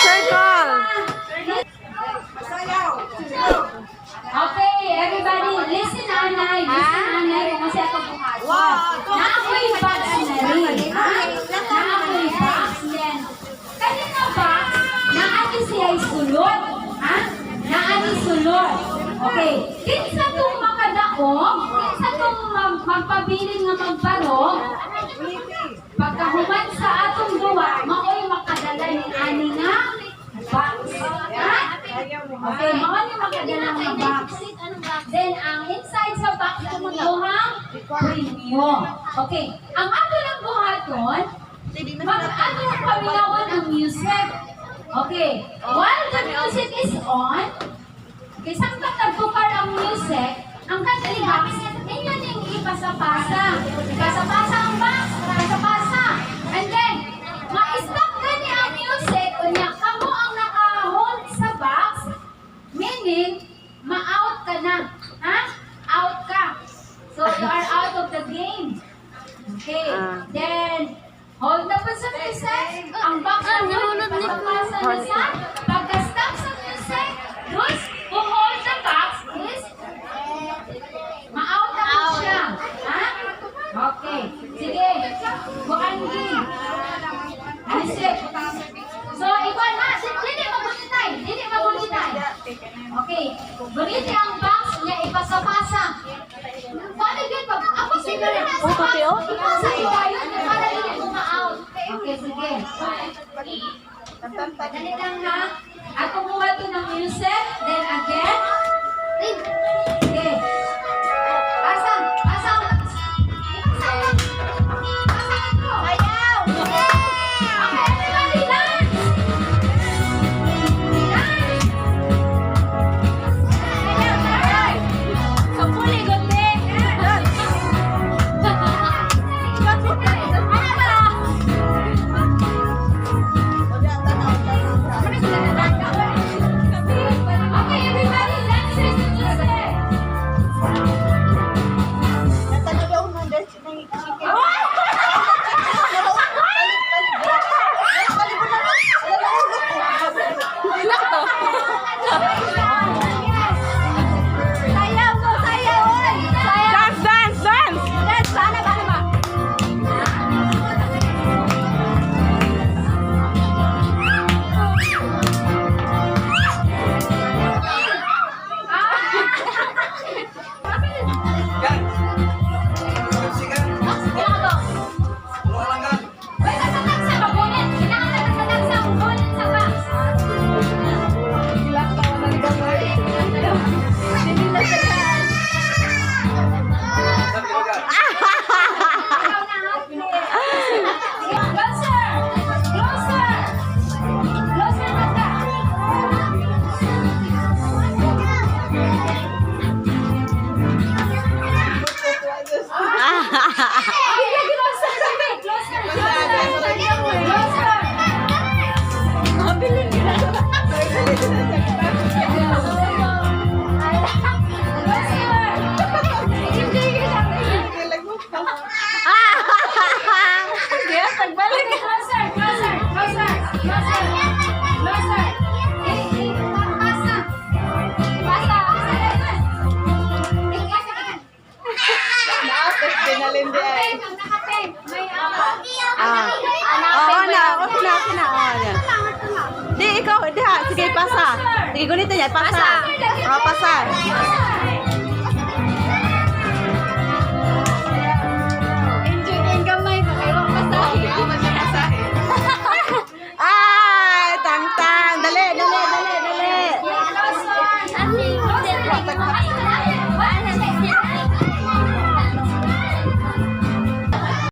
circle. Okay, everybody, listen Anay. Listen Anay, kung kasi ako bukas. Naamoy box na rin. Naamoy box. Then, kanina ba, naani siya sulod. Ha? Naani sulod. Okay. Kinsa itong makadaong, kinsa itong magpabiling nga magbarong, pagkahuman sa atong duwa, mao'y makadala ni ani nga box. Ha? Okay, mao'y makadala nga box. Then, ang inside sa box, kumukuhang premium. Okay, ang ato lang buhaton, mag-ano ang pamilawan ang music. Okay, while the music is on, isang kang nagbukar ang music, ang country box, inyo ning ipasa-pasa. Ipasa-pasa ang box, ipasa-pasa. And then, ma-stop gani ang music, unya kamo ang naka-hold sa box, meaning, ma-out ka na. Ha? Out ka. So, you are out of the game. Okay. Then, hold na po sa music. Ang box na nahulog ni pasa na sa. Pagka-stop sa music, those who hold the box is ma-out na po siya. Ha? Okay. Sige. Bukan game. Music. So, ikaw na. Dili magunitay. Dili magunitay. Okay. Buniti ang box niya ipasa-pasa. Paano yun? Ako siguro na sa box. Ipasa ikayo para hindi mo ma-out. Okay, sige. Dali lang ha. At kumuha ito ng music. Then again. Okay. Pasa. Pasa. Pasa. Pasa ito. Ayaw. Okay, everybody dance. Di, ikaw, di. Sige, pasa. Sige, gunito yan, pasa. Oh, pasa. Enjoy din gamay. Makaiwang pasahe. Ay, tang-tang. Dali, dali, dali, dali. Closer.